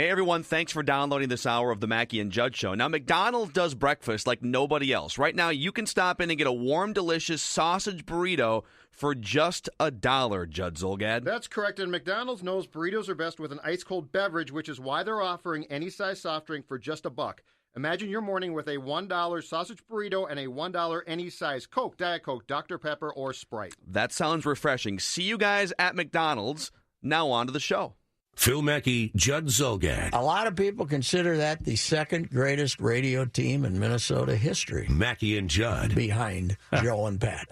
Hey, everyone, thanks for downloading this hour of the Mackey and Judd Show. Now, McDonald's does breakfast like nobody else. Right now, you can stop in and get a warm, delicious sausage burrito for just $1, Judd Zulgad. That's correct, and McDonald's knows burritos are best with an ice-cold beverage, which is why they're offering any size soft drink for just $1. Imagine your morning with a $1 sausage burrito and a $1 any size Coke, Diet Coke, Dr. Pepper, or Sprite. That sounds refreshing. See you guys at McDonald's. Now on to the show. Phil Mackey, Judd Zulgad. A lot of people consider that the second greatest radio team in Minnesota history. Mackey and Judd. Behind Joe and Pat.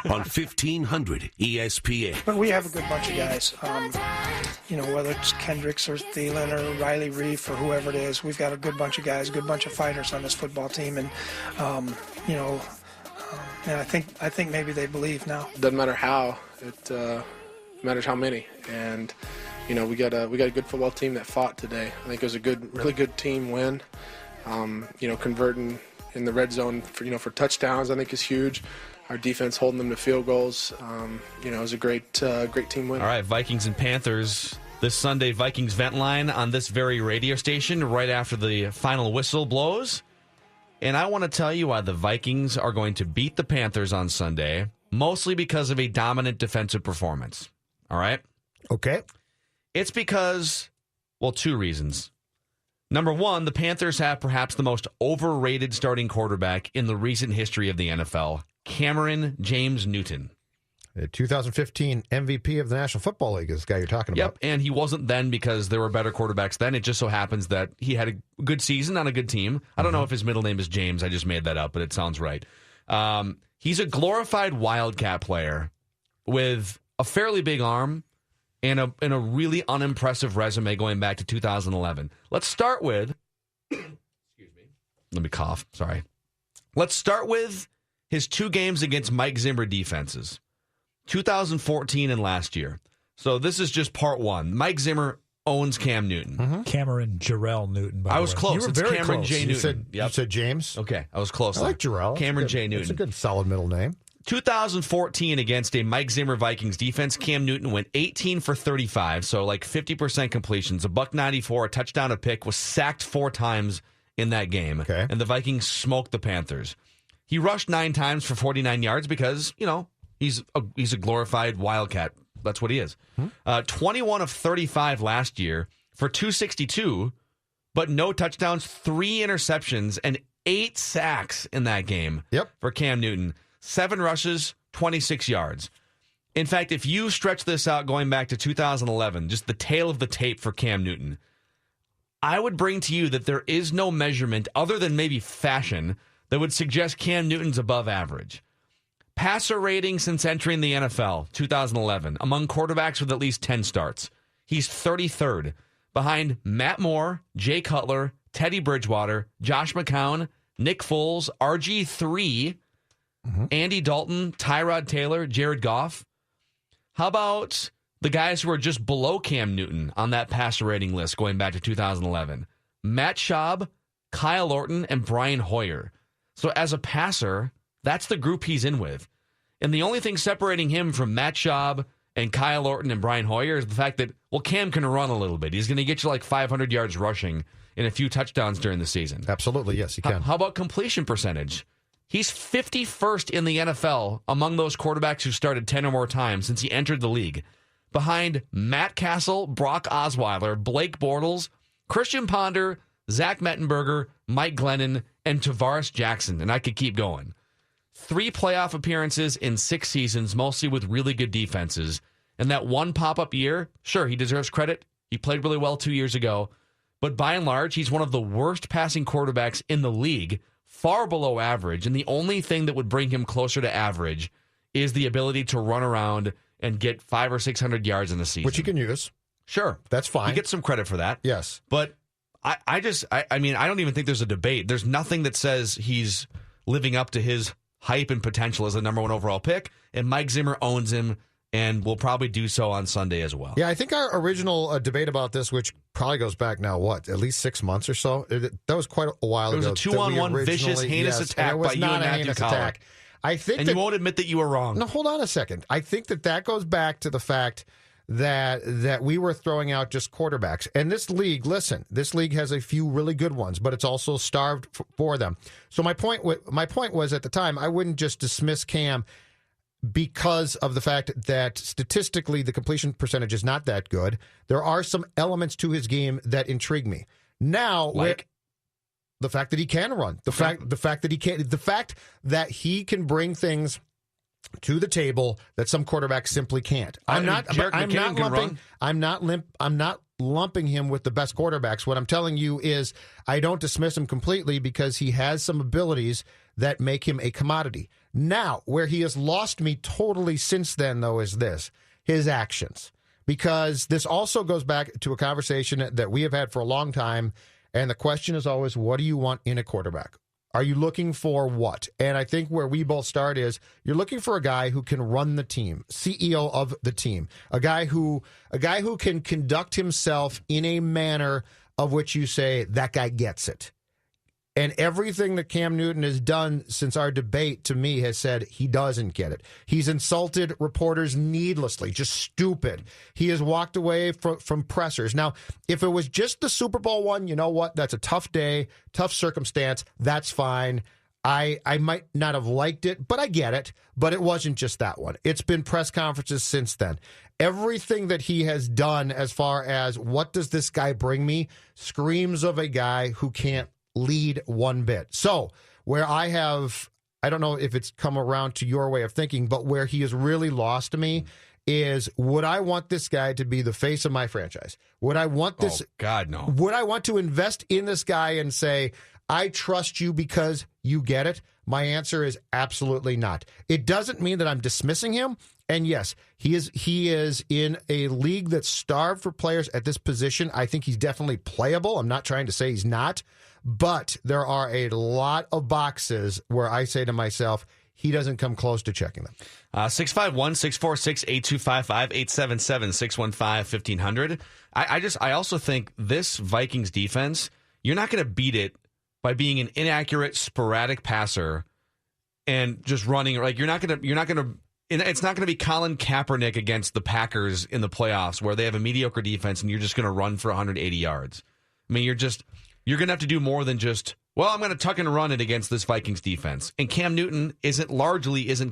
On 1500 ESPN. But we have a good bunch of guys. Whether it's Kendricks or Thielen or Riley Reef or whoever it is, we've got a good bunch of guys, a good bunch of fighters on this football team. And, and I think maybe they believe now. Doesn't matter how, it matters how many. And, we got a good football team that fought today. I think it was a really good team win. Converting in the red zone for touchdowns, I think is huge. Our defense holding them to field goals, it was a great team win. All right, Vikings and Panthers this Sunday. Vikings vent line on this very radio station right after the final whistle blows. And I want to tell you why the Vikings are going to beat the Panthers on Sunday, mostly because of a dominant defensive performance. All right? Okay. It's because, two reasons. Number one, the Panthers have perhaps the most overrated starting quarterback in the recent history of the NFL, Cameron James Newton. The 2015 MVP of the National Football League is the guy you're talking about. Yep, and he wasn't then because there were better quarterbacks then. It just so happens that he had a good season on a good team. I don't know if his middle name is James. I just made that up, but it sounds right. He's a glorified Wildcat player with a fairly big arm and a really unimpressive resume going back to 2011. Let's start with... Excuse me. Let me cough. Sorry. Let's start with his 2 games against Mike Zimmer defenses, 2014 and last year. So this is just part 1. Mike Zimmer owns Cam Newton. Cameron Jarrell Newton, by the way. I was close. You were It's very Cameron close. J. Newton. You said James? Okay, I was close. I like Jarrell. Cameron J. Newton. It's a good solid middle name. 2014 against a Mike Zimmer Vikings defense, Cam Newton went 18 for 35, so like 50% completions, $194, a touchdown, a pick, was sacked 4 times in that game. Okay. And the Vikings smoked the Panthers. He rushed 9 times for 49 yards because, he's a glorified Wildcat. That's what he is. 21 of 35 last year for 262, but no touchdowns, 3 interceptions, and 8 sacks in that game for Cam Newton. 7 rushes, 26 yards. In fact, if you stretch this out going back to 2011, just the tail of the tape for Cam Newton, I would bring to you that there is no measurement other than maybe fashion that would suggest Cam Newton's above average. Passer rating since entering the NFL, 2011, among quarterbacks with at least 10 starts. He's 33rd, behind Matt Moore, Jay Cutler, Teddy Bridgewater, Josh McCown, Nick Foles, RG3, Andy Dalton, Tyrod Taylor, Jared Goff. How about the guys who are just below Cam Newton on that passer rating list going back to 2011? Matt Schaub, Kyle Orton, and Brian Hoyer. So as a passer, that's the group he's in with. And the only thing separating him from Matt Schaub and Kyle Orton and Brian Hoyer is the fact that, Cam can run a little bit. He's going to get you like 500 yards rushing and a few touchdowns during the season. Absolutely, yes, he can. How about completion percentage? He's 51st in the NFL among those quarterbacks who started 10 or more times since he entered the league, behind Matt Castle, Brock Osweiler, Blake Bortles, Christian Ponder, Zach Mettenberger, Mike Glennon, and Tavares Jackson, and I could keep going. 3 playoff appearances in 6 seasons, mostly with really good defenses. And that one pop-up year, sure, he deserves credit. He played really well 2 years ago. But by and large, he's one of the worst passing quarterbacks in the league, far below average. And the only thing that would bring him closer to average is the ability to run around and get 500 or 600 yards in a season. Which he can use. Sure. That's fine. He gets some credit for that. Yes. But I don't even think there's a debate. There's nothing that says he's living up to his hype and potential as a number 1 overall pick, and Mike Zimmer owns him and will probably do so on Sunday as well. Yeah, I think our original debate about this, which probably goes back now, at least 6 months or so? That was quite a while ago. It was a 2-on-1 vicious, heinous attack by you and Matthew Collar. I think you won't admit that you were wrong. No, hold on a second. I think that goes back to the fact that we were throwing out just quarterbacks. And this league, listen, this league has a few really good ones, but it's also starved for them. So my point was at the time, I wouldn't just dismiss Cam because of the fact that statistically the completion percentage is not that good. There are some elements to his game that intrigue me. Now, the fact that he can run, the fact that he can bring things to the table that some quarterbacks simply can't. I'm not lumping him with the best quarterbacks. What I'm telling you is I don't dismiss him completely because he has some abilities that make him a commodity. Now, where he has lost me totally since then, though, is his actions. Because this also goes back to a conversation that we have had for a long time, and the question is always, what do you want in a quarterback? Are you looking for what? And I think where we both start is you're looking for a guy who can run the team, CEO of the team, a guy who can conduct himself in a manner of which you say that guy gets it. And everything that Cam Newton has done since our debate, to me, has said he doesn't get it. He's insulted reporters needlessly, just stupid. He has walked away from pressers. Now, if it was just the Super Bowl one, you know what? That's a tough day, tough circumstance. That's fine. I might not have liked it, but I get it. But it wasn't just that one. It's been press conferences since then. Everything that he has done as far as what does this guy bring me screams of a guy who can't lead one bit. So where I don't know if it's come around to your way of thinking, but where he has really lost to me is, would I want this guy to be the face of my franchise? Would I want this? Oh, God, no. Would I want to invest in this guy and say, I trust you because you get it? My answer is absolutely not. It doesn't mean that I'm dismissing him. And yes, he is in a league that's starved for players at this position. I think he's definitely playable. I'm not trying to say he's not. But there are a lot of boxes where I say to myself, he doesn't come close to checking them. 651-646-8255, 877-615-1500. I also think this Vikings defense, you're not going to beat it by being an inaccurate, sporadic passer and just running. Like, it's not going to be Colin Kaepernick against the Packers in the playoffs where they have a mediocre defense and you're just going to run for 180 yards. I mean, you're going to have to do more than just, well, I'm going to tuck and run it against this Vikings defense. And Cam Newton isn't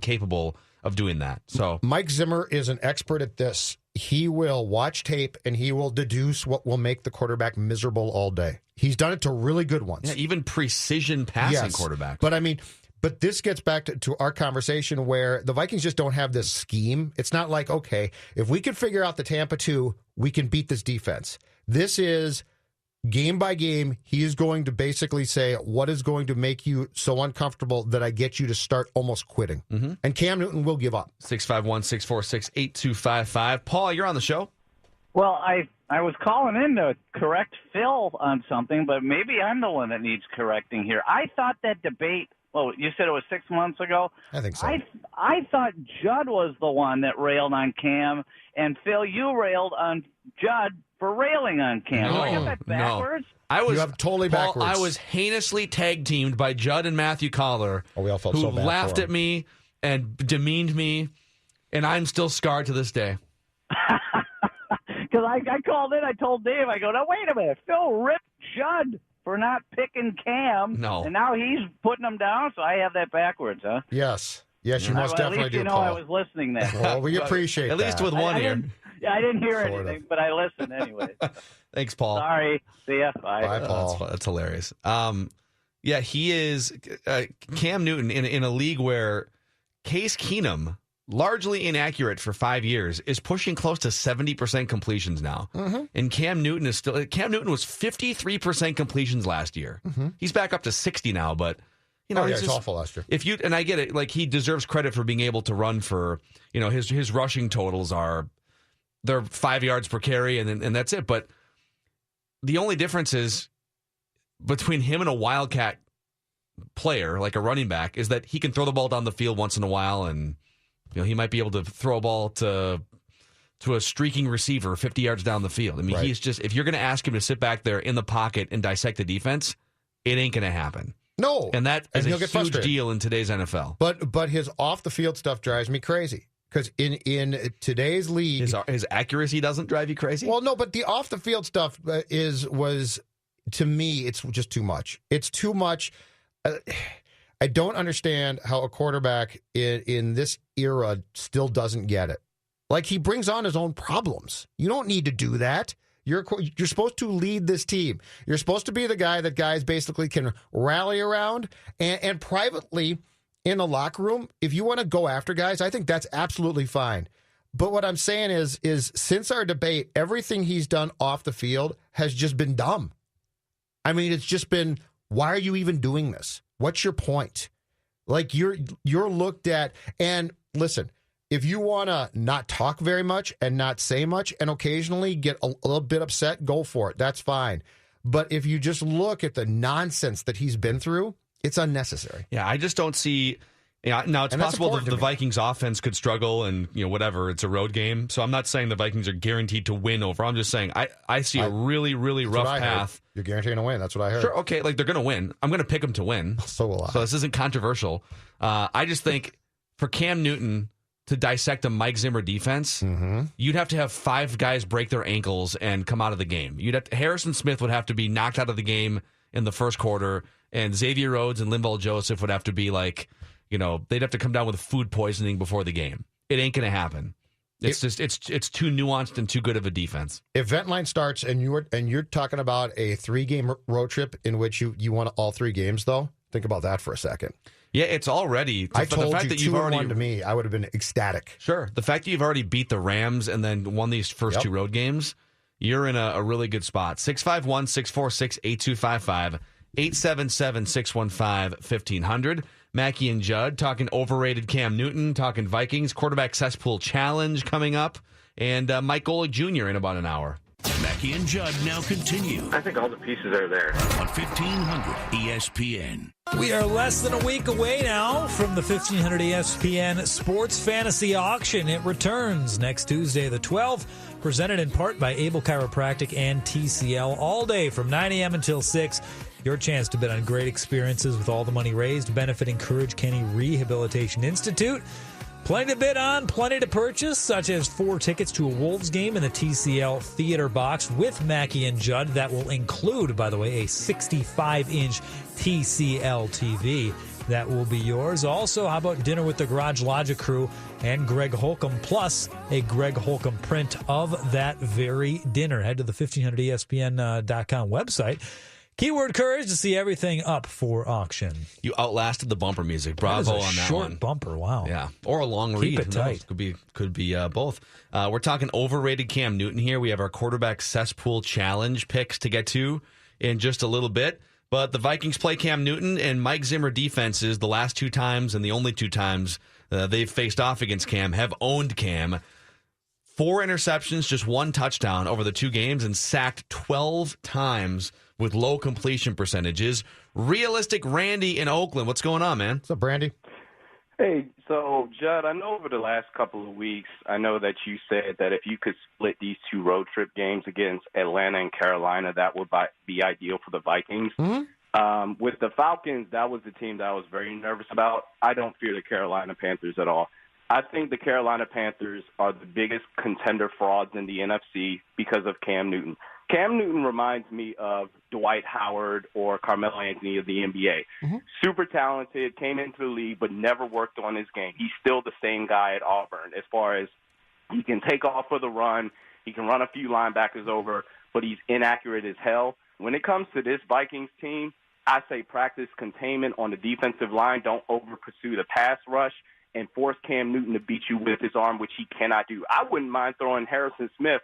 capable of doing that. So Mike Zimmer is an expert at this. He will watch tape and he will deduce what will make the quarterback miserable all day. He's done it to really good ones. Yeah, even precision passing quarterbacks. But this gets back to our conversation where the Vikings just don't have this scheme. It's not like, okay, if we can figure out the Tampa 2, we can beat this defense. This is game by game. He is going to basically say, what is going to make you so uncomfortable that I get you to start almost quitting? Mm-hmm. And Cam Newton will give up. 651-646-8255. Paul, you're on the show. Well, I was calling in to correct Phil on something, but maybe I'm the one that needs correcting here. I thought that debate, you said it was 6 months ago? I think so. I thought Judd was the one that railed on Cam, and Phil, you railed on Judd for railing on Cam. No, I got that backwards? No. You have totally backwards. I was heinously tag teamed by Judd and Matthew Collar, we all felt who so bad laughed for at me and demeaned me, and I'm still scarred to this day. Because I called in, I told Dave, I go, now wait a minute, Phil ripped Judd for not picking Cam, and now he's putting him down, so I have that backwards, huh? Yes, you most definitely do, Paul. Paul. I was listening then. Well, we appreciate at that. least with one ear. I didn't hear anything, but I listened anyway. Thanks, Paul. Sorry. See ya. Bye. Bye, Paul. That's hilarious. Yeah, he is Cam Newton in a league where Case Keenum, largely inaccurate for 5 years, is pushing close to 70% completions now. Mm-hmm. And Cam Newton was 53% completions last year. Mm-hmm. He's back up to 60 now, but it's awful last year. And I get it, like he deserves credit for being able to run for, his rushing totals they're 5 yards per carry and that's it. But the only difference is between him and a Wildcat player, like a running back, is that he can throw the ball down the field once in a while, and he might be able to throw a ball to a streaking receiver 50 yards down the field. I mean, He's just, if you're going to ask him to sit back there in the pocket and dissect the defense, it ain't going to happen. No. And that is a huge frustrated. deal in today's NFL. But his off the field stuff drives me crazy. Because in today's league, his accuracy doesn't drive you crazy. Well, no, but the off the field stuff was to me, it's just too much. It's too much. I don't understand how a quarterback in this era still doesn't get it. Like, he brings on his own problems. You don't need to do that. You're supposed to lead this team. You're supposed to be the guy that guys basically can rally around. And privately, in the locker room, if you want to go after guys, I think that's absolutely fine. But what I'm saying is since our debate, everything he's done off the field has just been dumb. I mean, it's just been, why are you even doing this? What's your point? Like, you're looked at, and listen, if you want to not talk very much and not say much and occasionally get a little bit upset, go for it. That's fine. But if you just look at the nonsense that he's been through, it's unnecessary. Yeah, I just don't see. Yeah, now it's possible that the Vikings offense could struggle and, whatever, it's a road game. So I'm not saying the Vikings are guaranteed to win over. I'm just saying I see a really, really rough path. You're guaranteed to win. That's what I heard. Sure, okay, like they're going to win. I'm going to pick them to win. So will I. So this isn't controversial. I just think for Cam Newton to dissect a Mike Zimmer defense, you'd have to have 5 guys break their ankles and come out of the game. Harrison Smith would have to be knocked out of the game in the first quarter, and Xavier Rhodes and Linval Joseph would have to be like, they'd have to come down with food poisoning before the game. It ain't going to happen. It's too nuanced and too good of a defense. If Ventline starts and you're talking about a 3-game road trip in which you won all 3 games, though, think about that for a second. Yeah, it's already. I told you 2-1 to me, I would have been ecstatic. Sure, the fact that you've already beat the Rams and then won these first 2 road games, you're in a really good spot. 651-646-8255, 877-615-1500. Mackey and Judd talking overrated Cam Newton, talking Vikings, quarterback cesspool challenge coming up, and Mike Golick Jr. in about an hour. Mackey and Judd now continue. I think all the pieces are there. On 1500 ESPN. We are less than a week away now from the 1500 ESPN Sports Fantasy Auction. It returns next Tuesday the 12th, presented in part by Able Chiropractic and TCL, all day from 9 a.m. until 6. Your chance to bid on great experiences with all the money raised benefiting Courage Kenny Rehabilitation Institute. Plenty to bid on, plenty to purchase, such as 4 tickets to a Wolves game in the TCL Theater Box with Mackey and Judd. That will include, by the way, a 65-inch TCL TV. That will be yours. Also, how about dinner with the Garage Logic crew and Greg Holcomb, plus a Greg Holcomb print of that very dinner. Head to the 1500ESPN.com website. Keyword courage to see everything up for auction. You outlasted the bumper music. Bravo on that short one. Bumper, wow. Yeah, or a long read. Keep it tight. Could be both. We're talking overrated Cam Newton here. We have our quarterback cesspool challenge picks to get to in just a little bit. But the Vikings play Cam Newton and Mike Zimmer defenses the last 2 times and the only 2 times they've faced off against Cam have owned Cam. 4 interceptions, just 1 touchdown over the 2 games, and sacked 12 times with low completion percentages. Realistic Randy in Oakland. What's going on, man? What's up, Brandy? Hey, so, Judd, I know over the last couple of weeks, I know that you said that if you could split these 2 road trip games against Atlanta and Carolina, that would be ideal for the Vikings. Mm-hmm. With the Falcons, that was the team that I was very nervous about. I don't fear the Carolina Panthers at all. I think the Carolina Panthers are the biggest contender frauds in the NFC because of Cam Newton. Cam Newton reminds me of Dwight Howard or Carmelo Anthony of the NBA. Mm-hmm. Super talented, came into the league, but never worked on his game. He's still the same guy at Auburn as far as he can take off for the run, he can run a few linebackers over, but he's inaccurate as hell. When it comes to this Vikings team, I say practice containment on the defensive line. Don't over-pursue the pass rush and force Cam Newton to beat you with his arm, which he cannot do. I wouldn't mind throwing Harrison Smith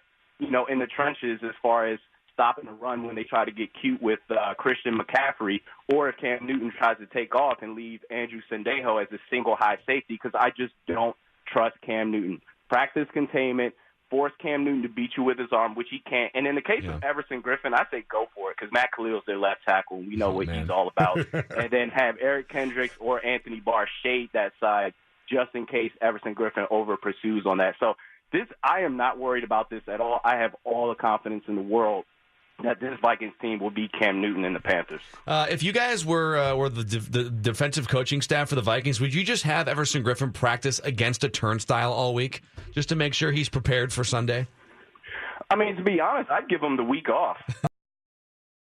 in the trenches as far as stopping the run when they try to get cute with Christian McCaffrey, or if Cam Newton tries to take off and leave Andrew Sendejo as a single high safety, because I just don't trust Cam Newton. Practice containment, force Cam Newton to beat you with his arm, which he can't. And in the case of Everson Griffin, I say go for it, because Matt Khalil's their left tackle, and we know what he's all about. And then have Eric Kendricks or Anthony Barr shade that side just in case Everson Griffin over-pursues on that. So I am not worried about this at all. I have all the confidence in the world that this Vikings team will beat Cam Newton and the Panthers. If you guys were the defensive coaching staff for the Vikings, would you just have Everson Griffin practice against a turnstile all week just to make sure he's prepared for Sunday? I mean, to be honest, I'd give him the week off.